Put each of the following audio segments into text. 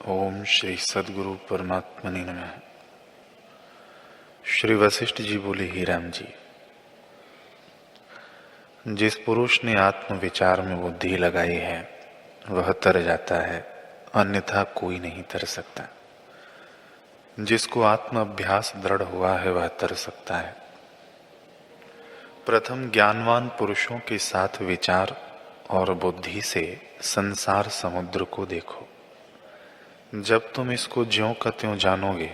ओम श्री सद्गुरु परमात्मने नमः। श्री वशिष्ठ जी बोले, ही राम जी, जिस पुरुष ने आत्म विचार में बुद्धि लगाई है वह तर जाता है, अन्यथा कोई नहीं तर सकता। जिसको आत्म अभ्यास दृढ़ हुआ है वह तर सकता है। प्रथम ज्ञानवान पुरुषों के साथ विचार और बुद्धि से संसार समुद्र को देखो। जब तुम इसको ज्यों का त्यों जानोगे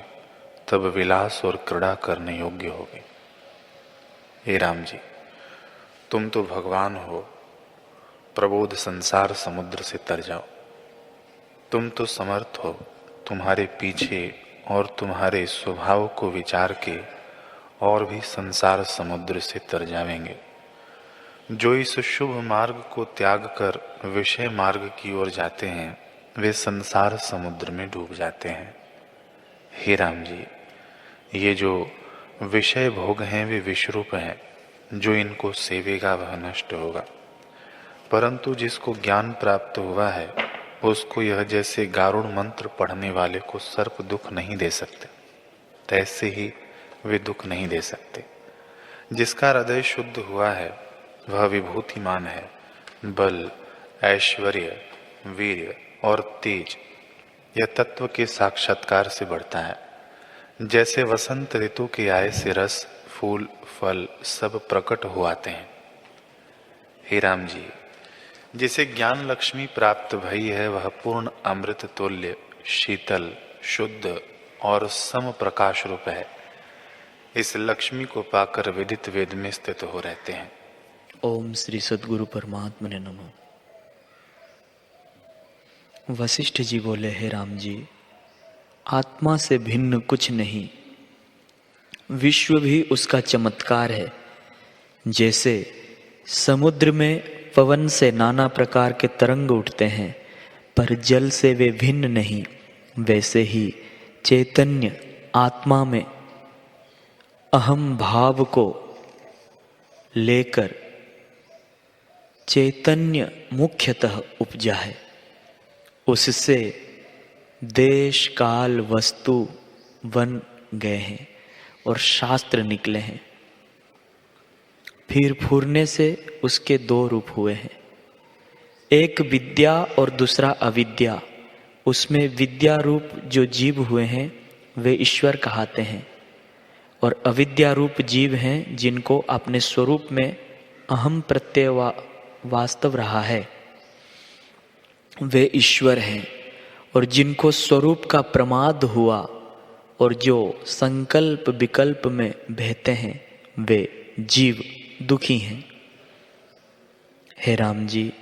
तब विलास और क्रीड़ा करने योग्य होगे। हे राम जी, तुम तो भगवान हो, प्रबोध संसार समुद्र से तर जाओ। तुम तो समर्थ हो, तुम्हारे पीछे और तुम्हारे स्वभाव को विचार के और भी संसार समुद्र से तर जावेंगे। जो इस शुभ मार्ग को त्याग कर विषय मार्ग की ओर जाते हैं वे संसार समुद्र में डूब जाते हैं। हे राम जी, ये जो विषय भोग हैं वे विषरूप हैं, जो इनको सेवेगा वह नष्ट होगा। परंतु जिसको ज्ञान प्राप्त हुआ है उसको यह जैसे गारुड़ मंत्र पढ़ने वाले को सर्प दुख नहीं दे सकते, तैसे ही वे दुख नहीं दे सकते। जिसका हृदय शुद्ध हुआ है वह विभूतिमान है। बल, ऐश्वर्य, वीर्य और तेज यह तत्व के साक्षात्कार से बढ़ता है। जैसे वसंत ऋतु के आए से रस, फूल, फल सब प्रकट हो आते हैं। हे राम जी, जिसे ज्ञान लक्ष्मी प्राप्त भई है वह पूर्ण अमृत तुल्य, शीतल, शुद्ध और सम प्रकाश रूप है। इस लक्ष्मी को पाकर विदित वेद में स्थित हो रहते हैं। ओम श्री सद्गुरु परमात्मने नमः। वशिष्ठ जी बोले, हे राम जी, आत्मा से भिन्न कुछ नहीं, विश्व भी उसका चमत्कार है। जैसे समुद्र में पवन से नाना प्रकार के तरंग उठते हैं पर जल से वे भिन्न नहीं, वैसे ही चैतन्य आत्मा में अहम भाव को लेकर चैतन्य मुख्यतः उपजा है। उससे देश, काल, वस्तु बन गए हैं और शास्त्र निकले हैं। फिर फूरने से उसके दो रूप हुए हैं, एक विद्या और दूसरा अविद्या। उसमें विद्या रूप जो जीव हुए हैं वे ईश्वर कहलाते हैं, और अविद्या रूप जीव हैं जिनको अपने स्वरूप में अहम प्रत्यय वास्तव रहा है, वे ईश्वर हैं। और जिनको स्वरूप का प्रमाद हुआ और जो संकल्प विकल्प में बहते हैं वे जीव दुखी हैं। हे राम जी,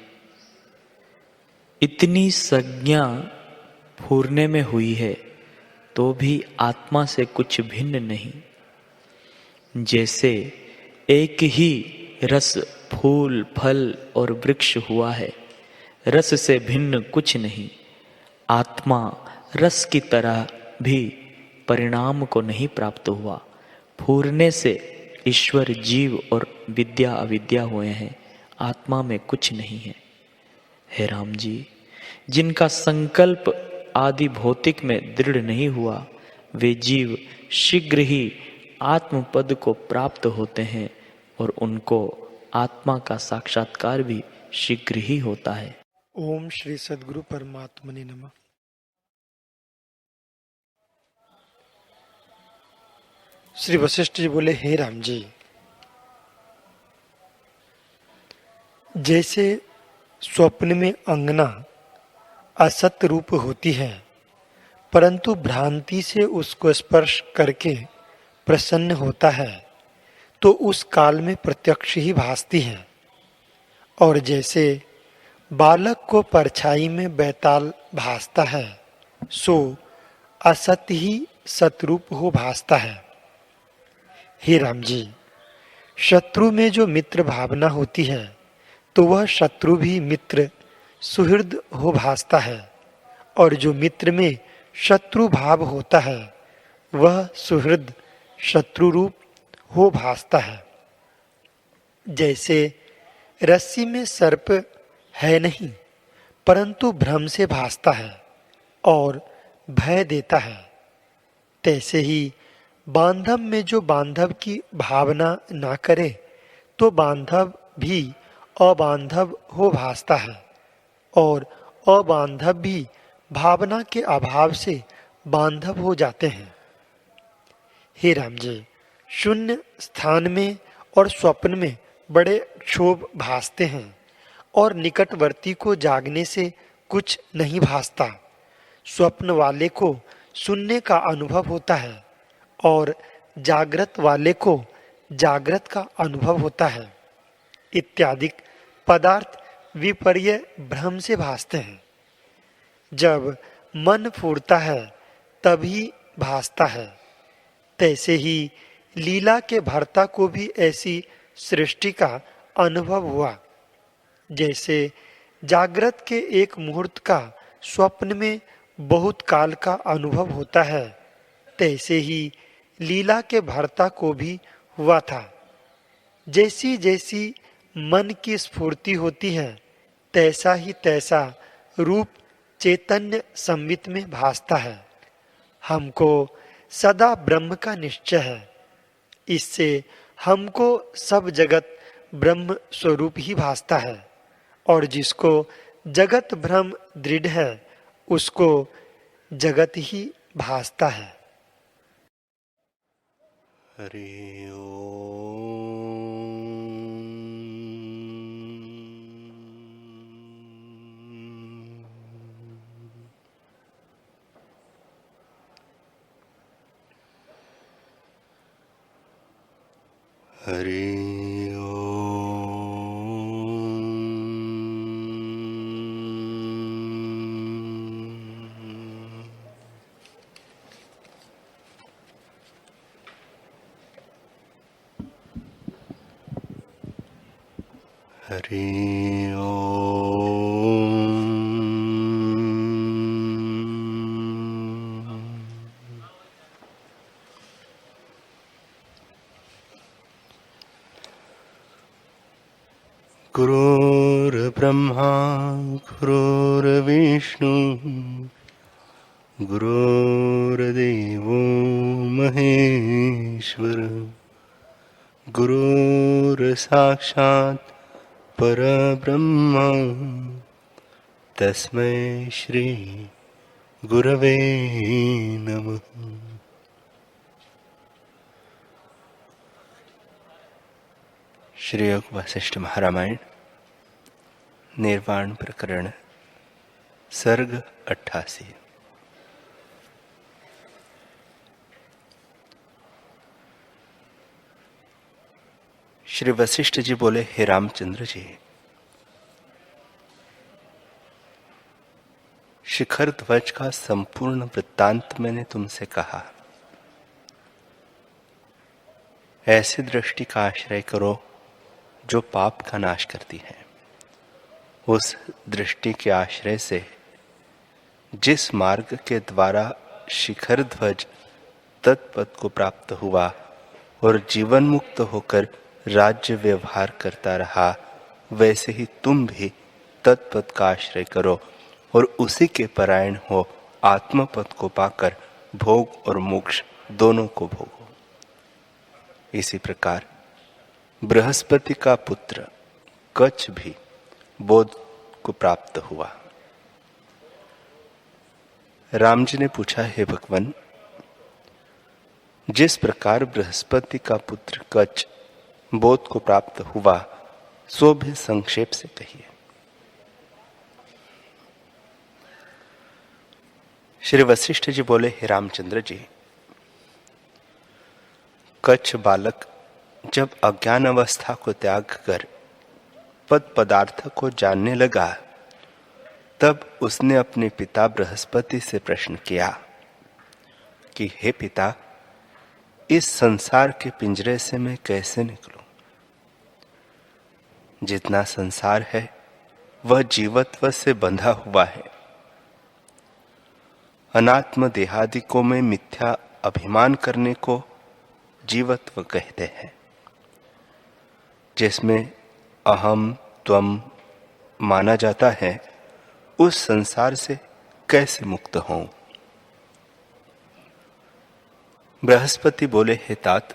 इतनी संज्ञा फूरने में हुई है तो भी आत्मा से कुछ भिन्न नहीं। जैसे एक ही रस, फूल, फल और वृक्ष हुआ है, रस से भिन्न कुछ नहीं। आत्मा रस की तरह भी परिणाम को नहीं प्राप्त हुआ। फूरने से ईश्वर, जीव और विद्या अविद्या हुए हैं, आत्मा में कुछ नहीं है। हे राम जी, जिनका संकल्प आदि भौतिक में दृढ़ नहीं हुआ वे जीव शीघ्र ही आत्मपद को प्राप्त होते हैं और उनको आत्मा का साक्षात्कार भी शीघ्र ही होता है। ओम श्री सद्गुरु परमात्मने नमः। श्री वशिष्ठ जी बोले, हे राम जी, जैसे स्वप्न में अंगना असत रूप होती है परंतु भ्रांति से उसको स्पर्श करके प्रसन्न होता है तो उस काल में प्रत्यक्ष ही भासती है, और जैसे बालक को परछाई में बैताल भासता है सो असत ही सतरूप हो भासता है। हे राम जी, शत्रु में जो मित्र भावना होती है तो वह शत्रु भी मित्र सुहृद हो भासता है, और जो मित्र में शत्रु भाव होता है वह सुहृद शत्रु रूप हो भासता है। जैसे रस्सी में सर्प है नहीं परंतु भ्रम से भासता है, और भय देता है, तैसे ही बांधव में जो बांधव की भावना ना करे तो बांधव भी अबांधव हो भासता है, और अबांधव भी भावना के अभाव से बांधव हो जाते हैं। हे राम जी, शून्य स्थान में और स्वप्न में बड़े क्षोभ भासते हैं, और निकटवर्ती को जागने से कुछ नहीं भासता। स्वप्न वाले को सुनने का अनुभव होता है, और जागृत वाले को जागृत का अनुभव होता है। इत्यादि पदार्थ विपर्य भ्रम से भासते हैं। जब मन फूरता है तभी भासता है। तैसे ही लीला के भर्ता को भी ऐसी सृष्टि का अनुभव हुआ। जैसे जागृत के एक मुहूर्त का स्वप्न में बहुत काल का अनुभव होता है, तैसे ही लीला के भर्ता को भी हुआ था। जैसी जैसी मन की स्फूर्ति होती है, तैसा ही तैसा रूप चैतन्य संवित में भासता है। हमको सदा ब्रह्म का निश्चय है। इससे हमको सब जगत ब्रह्म स्वरूप ही भासता है, और जिसको जगत भ्रम दृढ़ है उसको जगत ही भासता है। हरि ओम। हरि हरि ओम। गुरुर्ब्रह्मा गुरुर्विष्णु गुरुर्देवो महेश्वर गुरुर्साक्षात् परब्रह्म तस्मै श्री गुरवे नमः। श्री योग वशिष्ठ महारामायण निर्वाण प्रकरण सर्ग 88। श्री वशिष्ठ जी बोले, हे रामचंद्र जी, शिखर ध्वज का संपूर्ण वृत्तांत मैंने तुमसे कहा। ऐसी दृष्टि का आश्रय करो जो पाप का नाश करती है। उस दृष्टि के आश्रय से जिस मार्ग के द्वारा शिखर ध्वज तत्पद को प्राप्त हुआ और जीवन मुक्त होकर राज्य व्यवहार करता रहा, वैसे ही तुम भी तत्पद का आश्रय करो और उसी के परायण हो आत्मपद को पाकर भोग और मोक्ष दोनों को भोगो। इसी प्रकार बृहस्पति का पुत्र कच्छ भी बोध को प्राप्त हुआ। राम जी ने पूछा, हे भगवान, जिस प्रकार बृहस्पति का पुत्र कच्छ बोध को प्राप्त हुआ, सो भी संक्षेप से कहिए। श्री वशिष्ठ जी बोले, हे रामचंद्र जी, कच्छ बालक जब अज्ञान अवस्था को त्याग कर पद पदार्थ को जानने लगा, तब उसने अपने पिता बृहस्पति से प्रश्न किया कि हे पिता, इस संसार के पिंजरे से मैं कैसे निकलूं? जितना संसार है वह जीवत्व से बंधा हुआ है। अनात्म देहादिकों में मिथ्या अभिमान करने को जीवत्व कहते हैं, जिसमें अहम त्वम माना जाता है। उस संसार से कैसे मुक्त हों? बृहस्पति बोले, हे तात,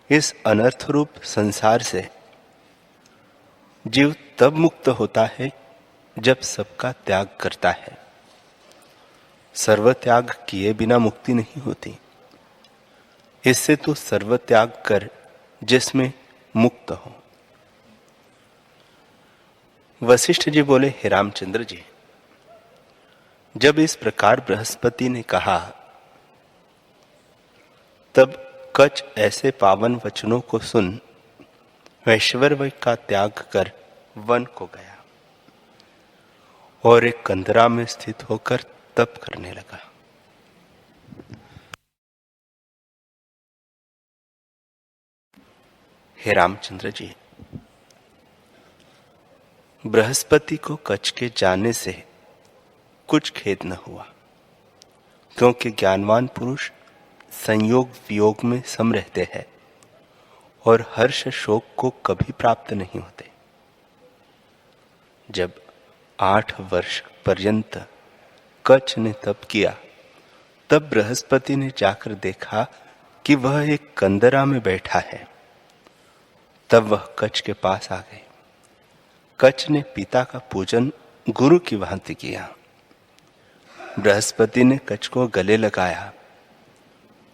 इस अनर्थ रूप संसार से जीव तब मुक्त होता है जब सबका त्याग करता है। सर्व त्याग किए बिना मुक्ति नहीं होती। इससे तो सर्व त्याग कर जिसमें मुक्त हो। वशिष्ठ जी बोले, हे रामचंद्र जी, जब इस प्रकार बृहस्पति ने कहा तब कच ऐसे पावन वचनों को सुन वैश्वर्य का त्याग कर वन को गया और एक कंदरा में स्थित होकर तप करने लगा। हे रामचंद्र जी, बृहस्पति को कच के जाने से कुछ खेद न हुआ, क्योंकि ज्ञानवान पुरुष संयोग वियोग में सम रहते हैं और हर्ष शोक को कभी प्राप्त नहीं होते। जब 8 वर्ष पर्यंत कच ने तप किया, तब बृहस्पति ने जाकर देखा कि वह एक कंदरा में बैठा है। तब वह कच के पास आ गए। कच ने पिता का पूजन गुरु की भांति किया। बृहस्पति ने कच को गले लगाया।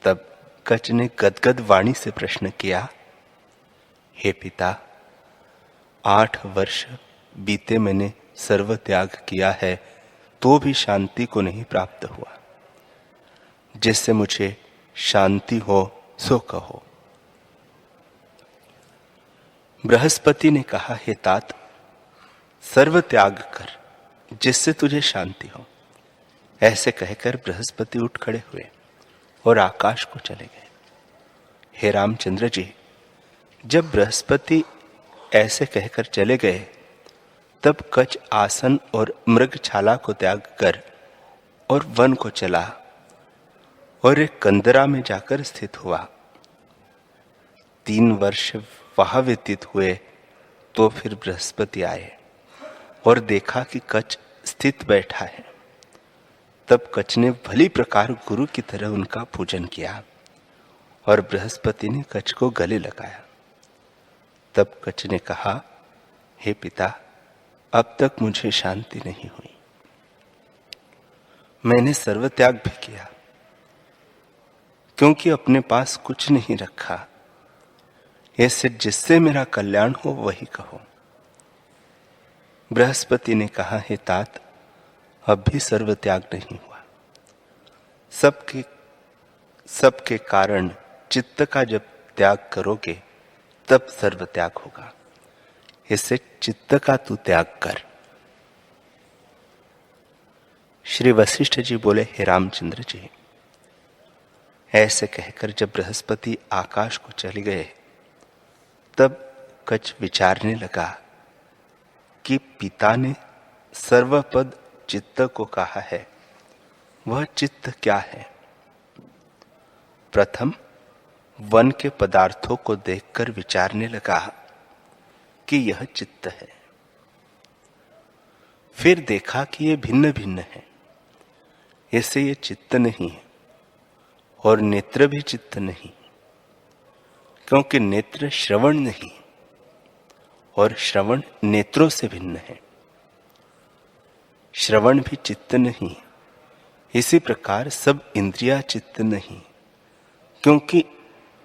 तब कच ने गदगद वाणी से प्रश्न किया, हे पिता, 8 वर्ष बीते मैंने सर्व त्याग किया है, तो भी शांति को नहीं प्राप्त हुआ। जिससे मुझे शांति हो सो कहो। बृहस्पति ने कहा, हे तात, सर्व त्याग कर जिससे तुझे शांति हो। ऐसे कहकर बृहस्पति उठ खड़े हुए और आकाश को चले गए। हे रामचंद्र जी, जब बृहस्पति ऐसे कहकर चले गए, तब कच आसन और मृगछाला को त्याग कर और वन को चला और एक कंदरा में जाकर स्थित हुआ। 3 वर्ष वहां व्यतीत हुए तो फिर बृहस्पति आए और देखा कि कच स्थित बैठा है। तब कच ने भली प्रकार गुरु की तरह उनका पूजन किया और बृहस्पति ने कच को गले लगाया। तब कच ने कहा, हे पिता, अब तक मुझे शांति नहीं हुई। मैंने सर्व त्याग भी किया, क्योंकि अपने पास कुछ नहीं रखा। ऐसे जिससे मेरा कल्याण हो वही कहो। बृहस्पति ने कहा, हे तात, अब भी सर्व त्याग नहीं हुआ। सबके कारण चित्त का जब त्याग करोगे तब सर्व त्याग होगा। इससे चित्त का तू त्याग कर। श्री वशिष्ठ जी बोले, हे रामचंद्र जी, ऐसे कहकर जब बृहस्पति आकाश को चले गए, तब कच विचारने लगा कि पिता ने सर्वपद चित्त को कहा है, वह चित्त क्या है? प्रथम वन के पदार्थों को देखकर विचारने लगा कि यह चित्त है। फिर देखा कि ये भिन्न भिन्न है, इससे ये चित्त नहीं है। और नेत्र भी चित्त नहीं, क्योंकि नेत्र श्रवण नहीं और श्रवण नेत्रों से भिन्न है। श्रवण भी चित्त नहीं। इसी प्रकार सब इंद्रिया चित्त नहीं, क्योंकि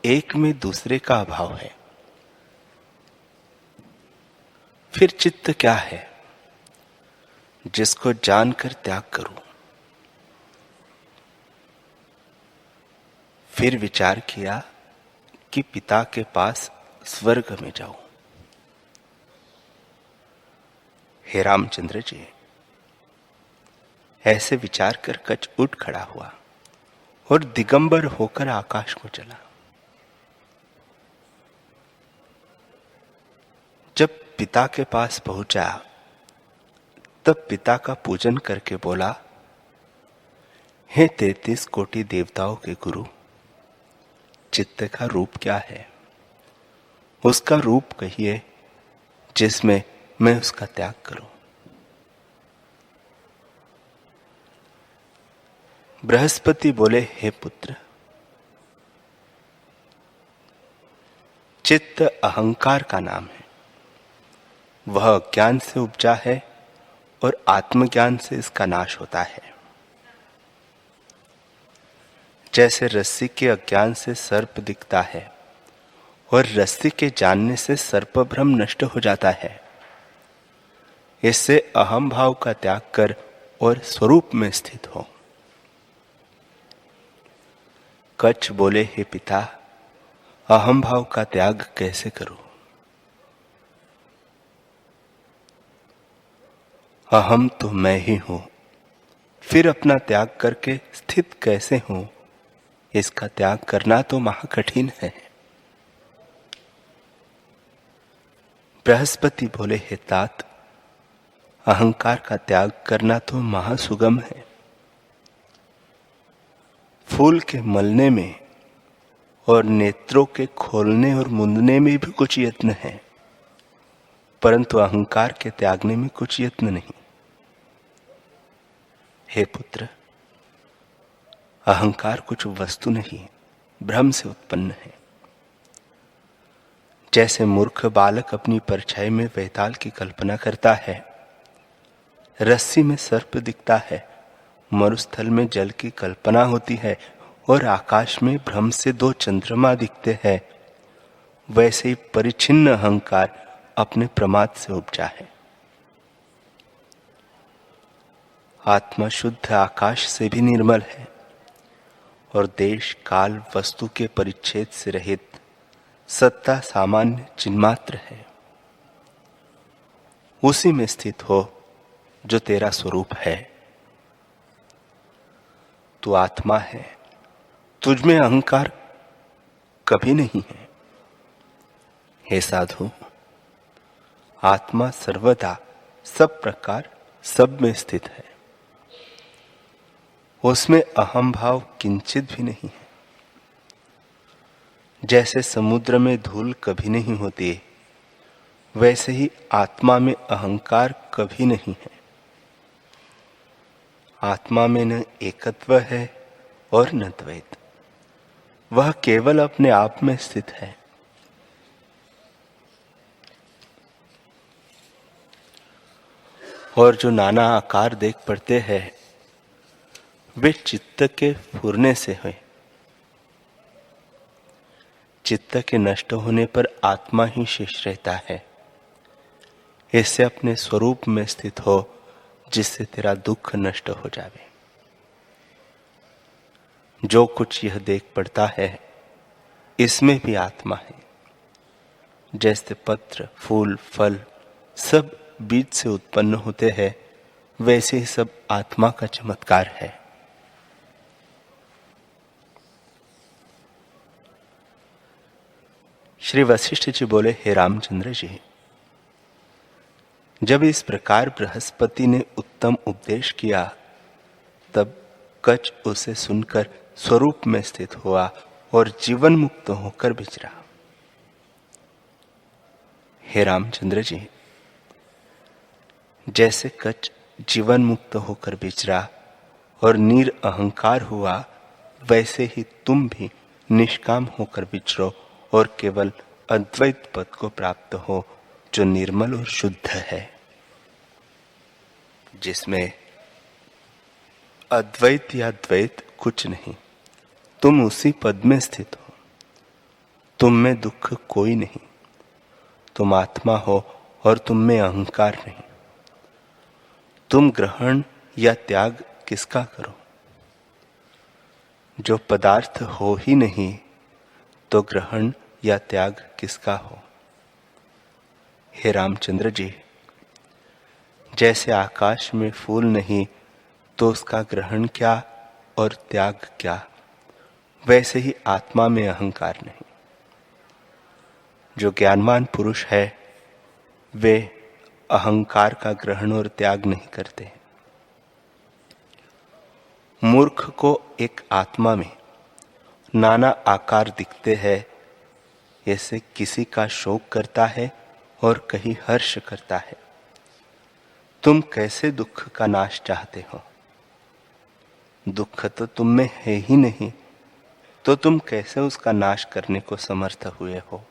एक में दूसरे का अभाव है। फिर चित्त क्या है? जिसको जानकर त्याग करो। फिर विचार किया कि पिता के पास स्वर्ग में जाऊं। हे रामचंद्र जी, ऐसे विचार कर कच उठ खड़ा हुआ और दिगंबर होकर आकाश को चला। जब पिता के पास पहुंचा, तब पिता का पूजन करके बोला, हे 33 कोटि देवताओं के गुरु, चित्त का रूप क्या है? उसका रूप कहिए जिसमें मैं उसका त्याग करूं। बृहस्पति बोले, हे पुत्र, चित्त अहंकार का नाम है। वह अज्ञान से उपजा है और आत्मज्ञान से इसका नाश होता है। जैसे रस्सी के अज्ञान से सर्प दिखता है और रस्सी के जानने से सर्प भ्रम नष्ट हो जाता है, इससे अहम भाव का त्याग कर और स्वरूप में स्थित हो। कच्छ बोले, हे पिता, अहम भाव का त्याग कैसे करूं? अहम तो मैं ही हूं, फिर अपना त्याग करके स्थित कैसे हूं? इसका त्याग करना तो महाकठिन है। बृहस्पति बोले, हे तात, अहंकार का त्याग करना तो महासुगम है। फूल के मलने में और नेत्रों के खोलने और मुंदने में भी कुछ यत्न है, परंतु अहंकार के त्यागने में कुछ यत्न नहीं। हे पुत्र, अहंकार कुछ वस्तु नहीं, भ्रम से उत्पन्न है। जैसे मूर्ख बालक अपनी परछाई में वैताल की कल्पना करता है, रस्सी में सर्प दिखता है, मरुस्थल में जल की कल्पना होती है और आकाश में भ्रम से 2 चंद्रमा दिखते हैं, वैसे ही परिच्छिन्न अहंकार अपने प्रमाद से उपजा है। आत्मा शुद्ध आकाश से भी निर्मल है और देश काल वस्तु के परिच्छेद से रहित सत्ता सामान्य चिन्मात्र है। उसी में स्थित हो जो तेरा स्वरूप है। तू आत्मा है, तुझ में अहंकार कभी नहीं है। हे साधु, आत्मा सर्वदा सब प्रकार सब में स्थित है। उसमें अहम भाव किंचित भी नहीं है। जैसे समुद्र में धूल कभी नहीं होती, वैसे ही आत्मा में अहंकार कभी नहीं है। आत्मा में न एकत्व है और न द्वैत, वह केवल अपने आप में स्थित है। और जो नाना आकार देख पड़ते हैं, वे चित्त के फूरने से है। चित्त के नष्ट होने पर आत्मा ही शेष रहता है। इससे अपने स्वरूप में स्थित हो, जिससे तेरा दुख नष्ट हो जावे। जो कुछ यह देख पड़ता है, इसमें भी आत्मा है। जैसे पत्र, फूल, फल सब बीज से उत्पन्न होते हैं, वैसे ही सब आत्मा का चमत्कार है। श्री वशिष्ठ जी बोले, हे रामचंद्र जी, जब इस प्रकार बृहस्पति ने उत्तम उपदेश किया, तब कच्छ उसे सुनकर स्वरूप में स्थित हुआ और जीवन मुक्त होकर विचरा। हे रामचंद्र जी, जैसे कच्छ जीवन मुक्त होकर विचरा और निरअहंकार हुआ, वैसे ही तुम भी निष्काम होकर विचरो और केवल अद्वैत पद को प्राप्त हो, जो निर्मल और शुद्ध है, जिसमें अद्वैत या द्वैत कुछ नहीं। तुम उसी पद में स्थित हो। तुम में दुख कोई नहीं। तुम आत्मा हो और तुम में अहंकार नहीं। तुम ग्रहण या त्याग किसका करो? जो पदार्थ हो ही नहीं, तो ग्रहण या त्याग किसका हो? हे रामचंद्र जी, जैसे आकाश में फूल नहीं, तो उसका ग्रहण क्या और त्याग क्या, वैसे ही आत्मा में अहंकार नहीं। जो ज्ञानवान पुरुष है, वे अहंकार का ग्रहण और त्याग नहीं करते। मूर्ख को एक आत्मा में नाना आकार दिखते हैं, ऐसे किसी का शोक करता है और कहीं हर्ष करता है। तुम कैसे दुख का नाश चाहते हो? दुख तो तुम में है ही नहीं, तो तुम कैसे उसका नाश करने को समर्थ हुए हो?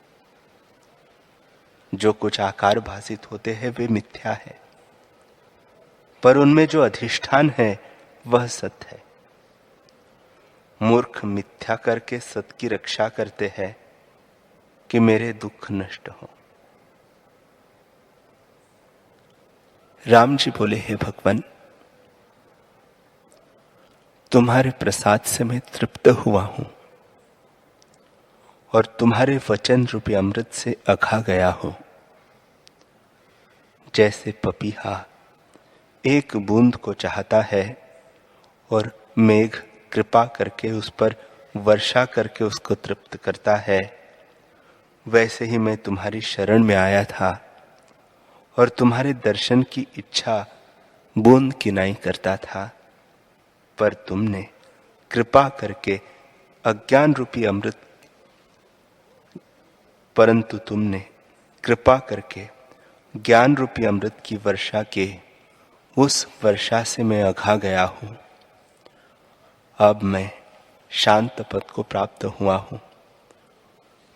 जो कुछ आकार भासित होते हैं वे मिथ्या है, पर उनमें जो अधिष्ठान है वह सत्य है। मूर्ख मिथ्या करके सत्य की रक्षा करते हैं कि मेरे दुख नष्ट हो। राम जी बोले, हे भगवान, तुम्हारे प्रसाद से मैं तृप्त हुआ हूं और तुम्हारे वचन रूपी अमृत से अघा गया हूं। जैसे पपीहा एक बूंद को चाहता है और मेघ कृपा करके उस पर वर्षा करके उसको तृप्त करता है, वैसे ही मैं तुम्हारी शरण में आया था और तुम्हारे दर्शन की इच्छा बूंद किनाई करता था, पर तुमने कृपा करके अज्ञान रूपी अमृत परंतु तुमने कृपा करके ज्ञान रूपी अमृत की वर्षा के उस वर्षा से मैं अघा गया हूं। अब मैं शांत पद को प्राप्त हुआ हूं।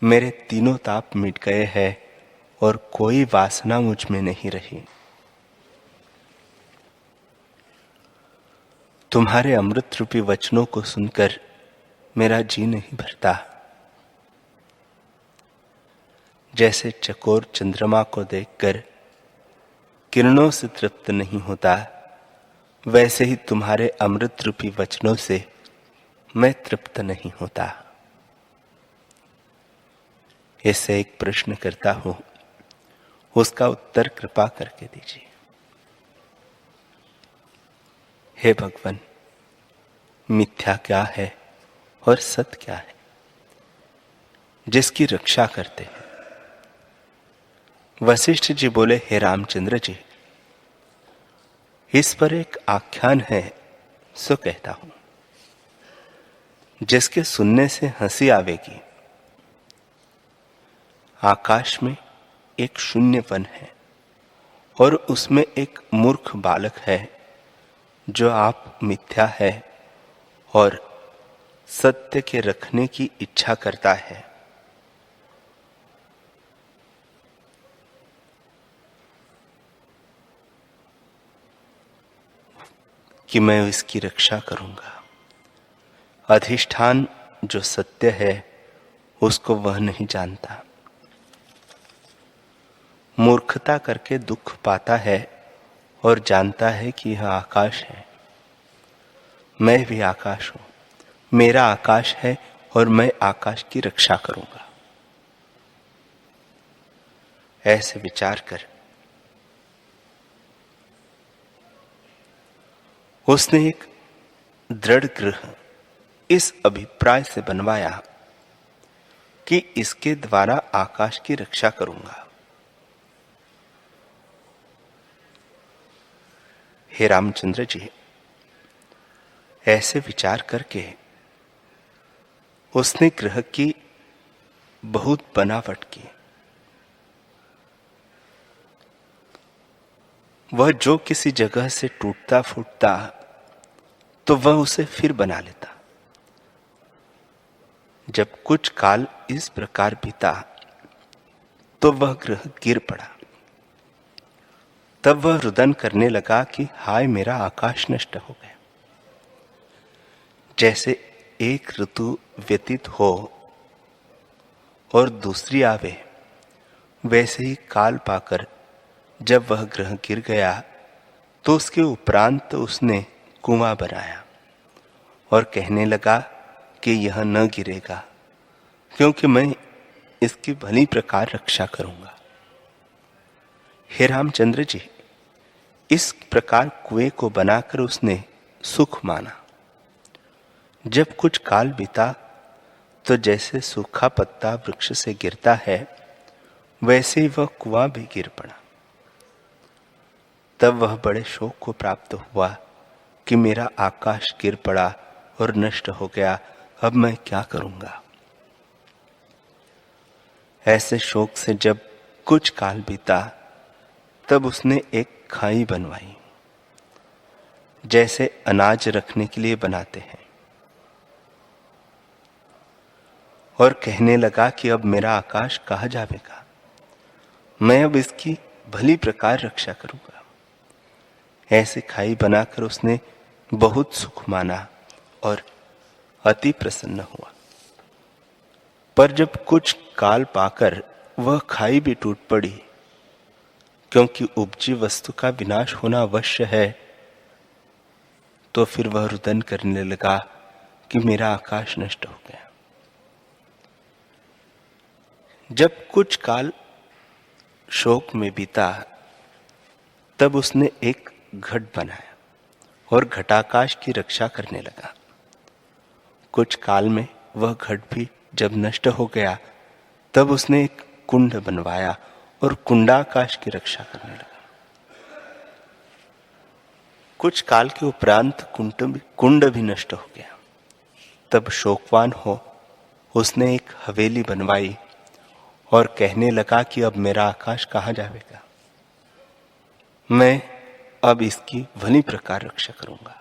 मेरे तीनों ताप मिट गए हैं और कोई वासना मुझ में नहीं रही। तुम्हारे अमृत रूपी वचनों को सुनकर मेरा जी नहीं भरता। जैसे चकोर चंद्रमा को देखकर किरणों से तृप्त नहीं होता, वैसे ही तुम्हारे अमृत रूपी वचनों से मैं तृप्त नहीं होता। ऐसे एक प्रश्न करता हूं, उसका उत्तर कृपा करके दीजिए। हे भगवान, मिथ्या क्या है और सत्य क्या है जिसकी रक्षा करते हैं? वशिष्ठ जी बोले, हे रामचंद्र जी, इस पर एक आख्यान है सो कहता हूं, जिसके सुनने से हंसी आवेगी। आकाश में एक शून्य वन है और उसमें एक मूर्ख बालक है जो आप मिथ्या है और सत्य के रखने की इच्छा करता है। कि मैं इसकी रक्षा करूंगा। अधिष्ठान जो सत्य है उसको वह नहीं जानता। मूर्खता करके दुख पाता है और जानता है कि यह आकाश है। मैं भी आकाश हूं, मेरा आकाश है और मैं आकाश की रक्षा करूंगा। ऐसे विचार कर उसने एक दृढ़ गृह इस अभिप्राय से बनवाया कि इसके द्वारा आकाश की रक्षा करूंगा। हे रामचंद्र जी, ऐसे विचार करके उसने ग्रह की बहुत बनावट की। वह जो किसी जगह से टूटता फूटता तो वह उसे फिर बना लेता। जब कुछ काल इस प्रकार बीता तो वह ग्रह गिर पड़ा। तब वह रुदन करने लगा कि हाय, मेरा आकाश नष्ट हो गया। जैसे एक ऋतु व्यतीत हो और दूसरी आवे, वैसे ही काल पाकर जब वह ग्रह गिर गया तो उसके उपरांत उसने कुआं बनाया और कहने लगा कि यह न गिरेगा, क्योंकि मैं इसकी भली प्रकार रक्षा करूंगा। हे रामचंद्र जी, इस प्रकार कुएं को बनाकर उसने सुख माना। जब कुछ काल बीता तो जैसे सूखा पत्ता वृक्ष से गिरता है, वैसे ही वह कुआं भी गिर पड़ा। तब वह बड़े शोक को प्राप्त हुआ कि मेरा आकाश गिर पड़ा और नष्ट हो गया, अब मैं क्या करूंगा। ऐसे शोक से जब कुछ काल बीता तब उसने एक खाई बनवाई। जैसे अनाज रखने के लिए बनाते हैं, और कहने लगा कि अब मेरा आकाश कहाँ जावेगा, मैं अब इसकी भली प्रकार रक्षा करूंगा। ऐसे खाई बनाकर उसने बहुत सुख माना और अति प्रसन्न हुआ। पर जब कुछ काल पाकर वह खाई भी टूट पड़ी, क्योंकि उपजी वस्तु का विनाश होना अवश्य है, तो फिर वह रुदन करने लगा कि मेरा आकाश नष्ट हो गया। जब कुछ काल शोक में बीता, तब उसने एक घट बनाया और घटाकाश की रक्षा करने लगा। कुछ काल में वह घट भी जब नष्ट हो गया, तब उसने एक कुंड बनवाया और कुंडाकाश की रक्षा करने लगा। कुछ काल के उपरांत कुंड भी नष्ट हो गया। तब शोकवान हो उसने एक हवेली बनवाई और कहने लगा कि अब मेरा आकाश कहाँ जावेगा, मैं अब इसकी भली प्रकार रक्षा करूंगा।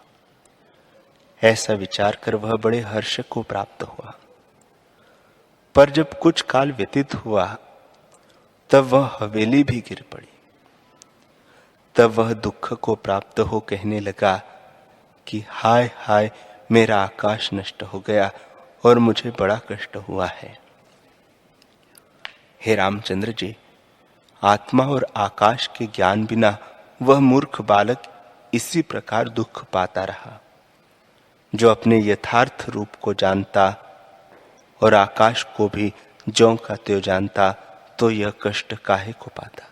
ऐसा विचार कर वह बड़े हर्ष को प्राप्त हुआ। पर जब कुछ काल व्यतीत हुआ, तब वह हवेली भी गिर पड़ी। तब वह दुख को प्राप्त हो कहने लगा कि हाय हाय, मेरा आकाश नष्ट हो गया और मुझे बड़ा कष्ट हुआ है। हे रामचंद्र जी, आत्मा और आकाश के ज्ञान बिना वह मूर्ख बालक इसी प्रकार दुख पाता रहा। जो अपने यथार्थ रूप को जानता और आकाश को भी ज्यों का त्यों जानता, तो यह कष्ट काहे को पाता।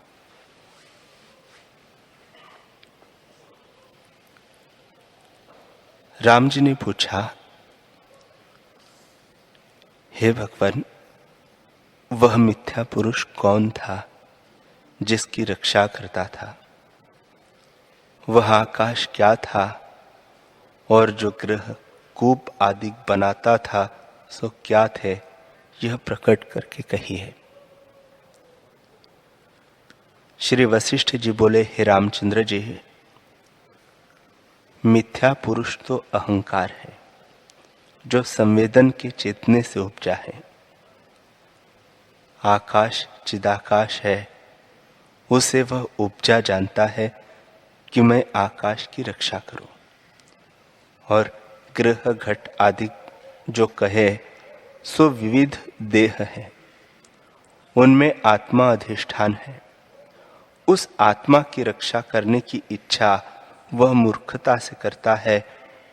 राम जी ने पूछा, हे भगवान, वह मिथ्या पुरुष कौन था जिसकी रक्षा करता था? वह आकाश क्या था और जो ग्रह कूप आदि बनाता था सो क्या थे, यह प्रकट करके कहिए। श्री वशिष्ठ जी बोले, हे रामचंद्र जी, मिथ्या पुरुष तो अहंकार है, जो संवेदन के चेतने से उपजा है। आकाश चिदाकाश है, उसे वह उपजा जानता है कि मैं आकाश की रक्षा करूं। और ग्रह घट आदि जो कहे सो विविध देह है, उनमें आत्मा अधिष्ठान है। उस आत्मा की रक्षा करने की इच्छा वह मूर्खता से करता है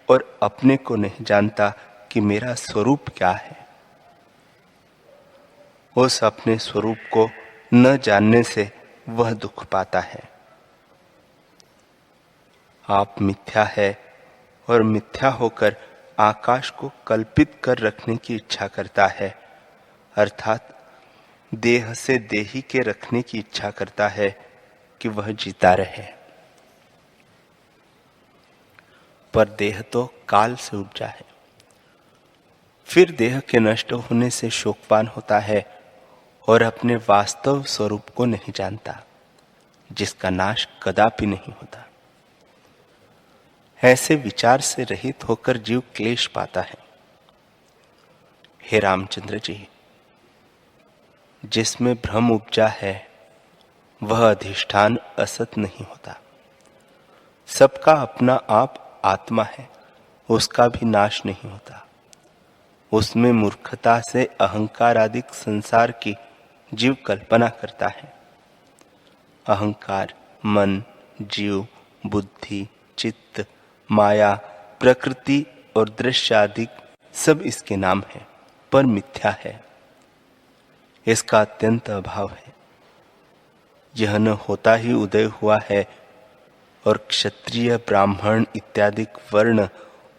और अपने को नहीं जानता कि मेरा स्वरूप क्या है। उस अपने स्वरूप को न जानने से वह दुख पाता है। आप मिथ्या है और मिथ्या होकर आकाश को कल्पित कर रखने की इच्छा करता है, अर्थात देह से देही के रखने की इच्छा करता है कि वह जीता रहे। पर देह तो काल से उपजा है। फिर देह के नष्ट होने से शोकवान होता है और अपने वास्तव स्वरूप को नहीं जानता, जिसका नाश कदापि नहीं होता। ऐसे विचार से रहित होकर जीव क्लेश पाता है। हे रामचंद्र जी, जिसमें भ्रम उपजा है वह अधिष्ठान असत नहीं होता। सबका अपना आप आत्मा है, उसका भी नाश नहीं होता। उसमें मूर्खता से अहंकार आदि संसार की जीव कल्पना करता है। अहंकार मन, जीव, बुद्धि, चित्त, माया, प्रकृति और दृश्य आदि सब इसके नाम है, पर मिथ्या है। इसका अत्यंत अभाव है। यह न होता ही उदय हुआ है और क्षत्रिय, ब्राह्मण इत्यादि वर्ण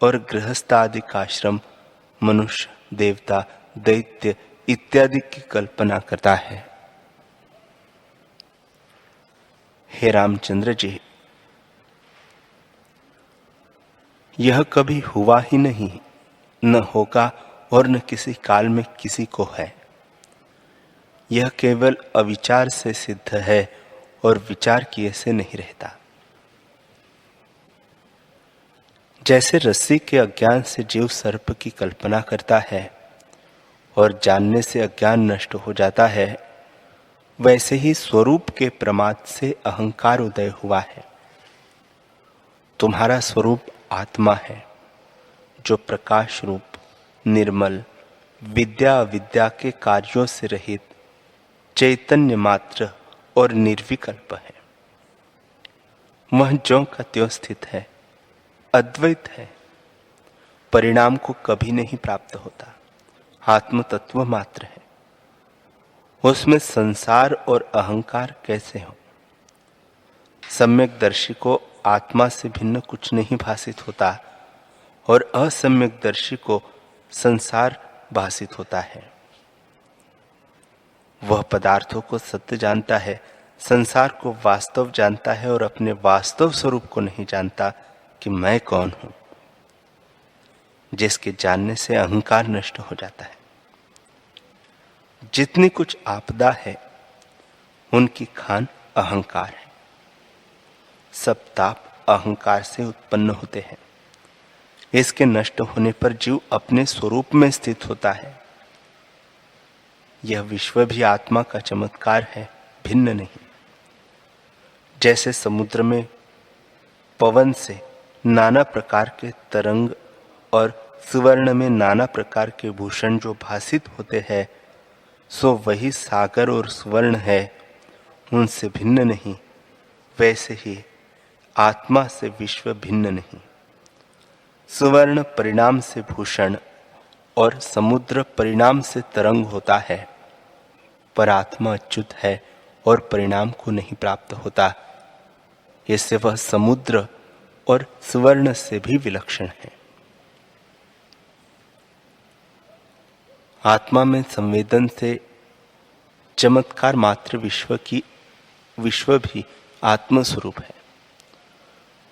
और गृहस्थ आदि आश्रम, मनुष्य, देवता, दैत्य इत्यादि की कल्पना करता है। हे रामचंद्र जी, यह कभी हुआ ही नहीं, न होगा और न किसी काल में किसी को है। यह केवल अविचार से सिद्ध है और विचार किए से नहीं रहता। जैसे रस्सी के अज्ञान से जीव सर्प की कल्पना करता है और जानने से अज्ञान नष्ट हो जाता है, वैसे ही स्वरूप के प्रमाद से अहंकार उदय हुआ है। तुम्हारा स्वरूप आत्मा है, जो प्रकाश रूप, निर्मल, विद्या अविद्या के कार्यों से रहित, चैतन्य मात्र और निर्विकल्प है। वह ज्यों का त्यों स्थित है, अद्वैत है, परिणाम को कभी नहीं प्राप्त होता, आत्म तत्व मात्र है। उसमें संसार और अहंकार कैसे हो? सम्यक दर्शी को आत्मा से भिन्न कुछ नहीं भासित होता और असम्यक दर्शी को संसार भासित होता है। वह पदार्थों को सत्य जानता है, संसार को वास्तव जानता है और अपने वास्तव स्वरूप को नहीं जानता कि मैं कौन हूं, जिसके जानने से अहंकार नष्ट हो जाता है। जितनी कुछ आपदा है, उनकी खान अहंकार है। सब ताप अहंकार से उत्पन्न होते हैं। इसके नष्ट होने पर जीव अपने स्वरूप में स्थित होता है। यह विश्व भी आत्मा का चमत्कार है, भिन्न नहीं। जैसे समुद्र में पवन से नाना प्रकार के तरंग और सुवर्ण में नाना प्रकार के भूषण जो भासित होते हैं, सो वही सागर और सुवर्ण है, उनसे भिन्न नहीं। वैसे ही आत्मा से विश्व भिन्न नहीं। सुवर्ण परिणाम से भूषण और समुद्र परिणाम से तरंग होता है, पर आत्मा अच्युत है और परिणाम को नहीं प्राप्त होता। इससे वह समुद्र और सुवर्ण से भी विलक्षण है। आत्मा में संवेदन से चमत्कार मात्र विश्व भी आत्म स्वरूप है।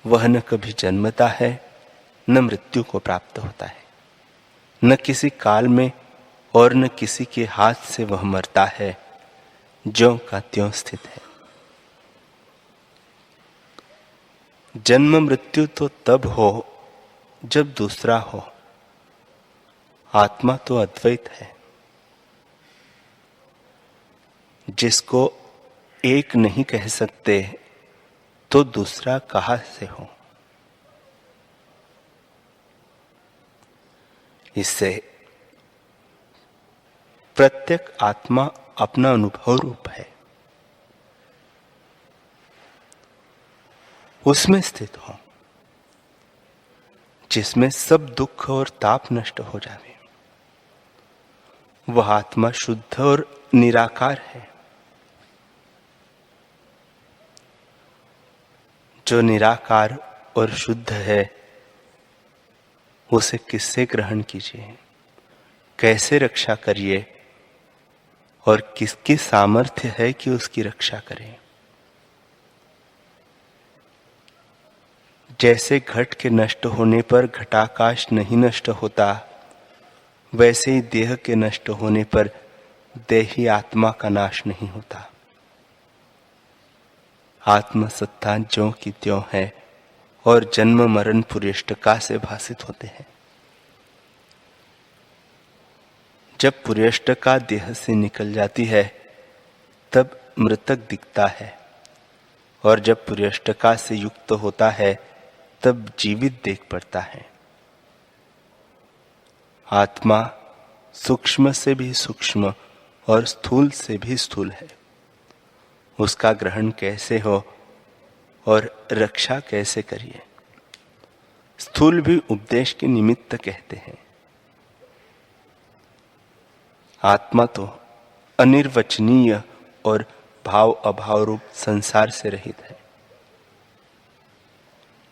वह न कभी जन्मता है, न मृत्यु को प्राप्त होता है, न किसी काल में और न किसी के हाथ से वह मरता है, ज्यों का त्यों स्थित है। जन्म मृत्यु तो तब हो जब दूसरा हो। आत्मा तो अद्वैत है। जिसको एक नहीं कह सकते, तो दूसरा कहां से हो? इससे प्रत्येक आत्मा अपना अनुभव रूप है, उसमें स्थित हो, जिसमें सब दुख और ताप नष्ट हो जावे। वह आत्मा शुद्ध और निराकार है। जो निराकार और शुद्ध है, उसे किससे ग्रहण कीजिए, कैसे रक्षा करिए और किसकी सामर्थ्य है कि उसकी रक्षा करें। जैसे घट के नष्ट होने पर घटाकाश नहीं नष्ट होता, वैसे ही देह के नष्ट होने पर देही आत्मा का नाश नहीं होता। आत्म सत्ता ज्यों की त्यों है और जन्म मरण पुर्यष्टका से भासित होते हैं। जब पुर्यष्टका देह से निकल जाती है, तब मृतक दिखता है, और जब पुर्यष्टका से युक्त होता है, तब जीवित देख पड़ता है। आत्मा सूक्ष्म से भी सूक्ष्म और स्थूल से भी स्थूल है। उसका ग्रहण कैसे हो और रक्षा कैसे करिए, स्थूल भी उपदेश के निमित्त कहते हैं। आत्मा तो अनिर्वचनीय और भाव अभाव रूप संसार से रहित है।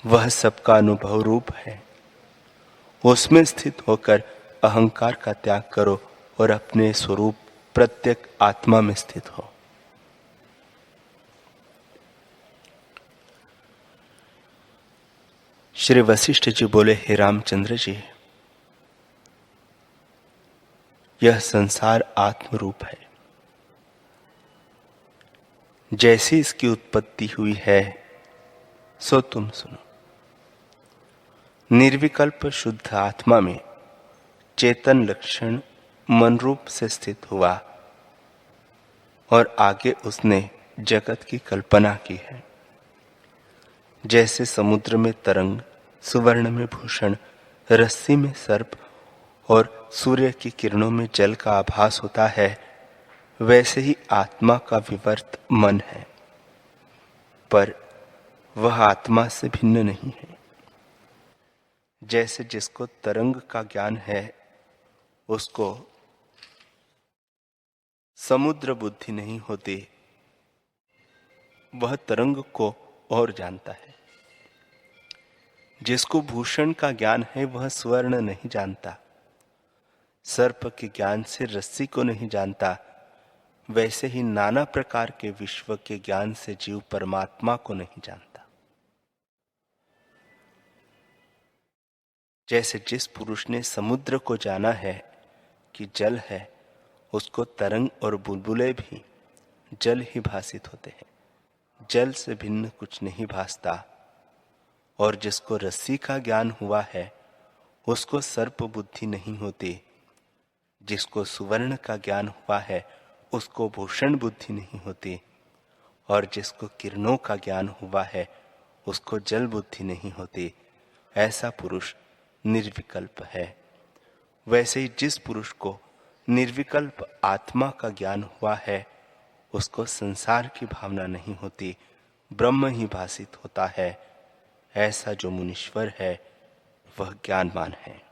वह सबका अनुभव रूप है। उसमें स्थित होकर अहंकार का त्याग करो और अपने स्वरूप प्रत्येक आत्मा में स्थित हो। श्री वशिष्ठ जी बोले, हे रामचंद्र जी, यह संसार आत्म रूप है। जैसी इसकी उत्पत्ति हुई है, सो तुम सुनो। निर्विकल्प शुद्ध आत्मा में चेतन लक्षण मन रूप से स्थित हुआ और आगे उसने जगत की कल्पना की है। जैसे समुद्र में तरंग, सुवर्ण में भूषण, रस्सी में सर्प और सूर्य की किरणों में जल का आभास होता है, वैसे ही आत्मा का विवर्त मन है, पर वह आत्मा से भिन्न नहीं है। जैसे जिसको तरंग का ज्ञान है, उसको समुद्र बुद्धि नहीं होती, वह तरंग को और जानता है। जिसको भूषण का ज्ञान है, वह स्वर्ण नहीं जानता, सर्प के ज्ञान से रस्सी को नहीं जानता, वैसे ही नाना प्रकार के विश्व के ज्ञान से जीव परमात्मा को नहीं जानता। जैसे जिस पुरुष ने समुद्र को जाना है कि जल है, उसको तरंग और बुलबुले भी जल ही भासित होते हैं, जल से भिन्न कुछ नहीं भासता। और जिसको रस्सी का ज्ञान हुआ है, उसको सर्प बुद्धि नहीं होती। जिसको सुवर्ण का ज्ञान हुआ है, उसको भूषण बुद्धि नहीं होती। और जिसको किरणों का ज्ञान हुआ है, उसको जल बुद्धि नहीं होती। ऐसा पुरुष निर्विकल्प है। वैसे ही जिस पुरुष को निर्विकल्प आत्मा का ज्ञान हुआ है, उसको संसार की भावना नहीं होती, ब्रह्म ही भासित होता है। ऐसा जो मुनीश्वर है, वह ज्ञानवान है।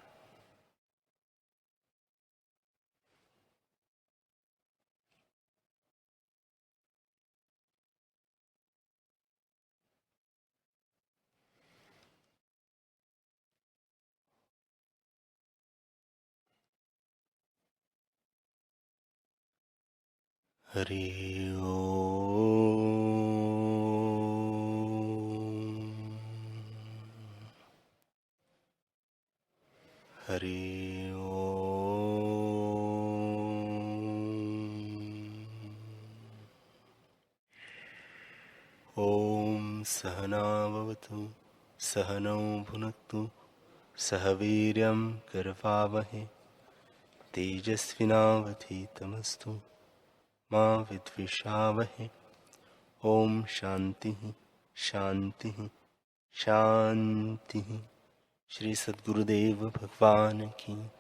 हरि ओम। हरि ओम। सहना भवतु, सहनौ भुनक्तु, सह वीर्यं करवावहै, तेजस्विनावधीतमस्तु मा विद्विषावहै। ओम शांति शांति शांति। श्री सद्गुरुदेव भगवान की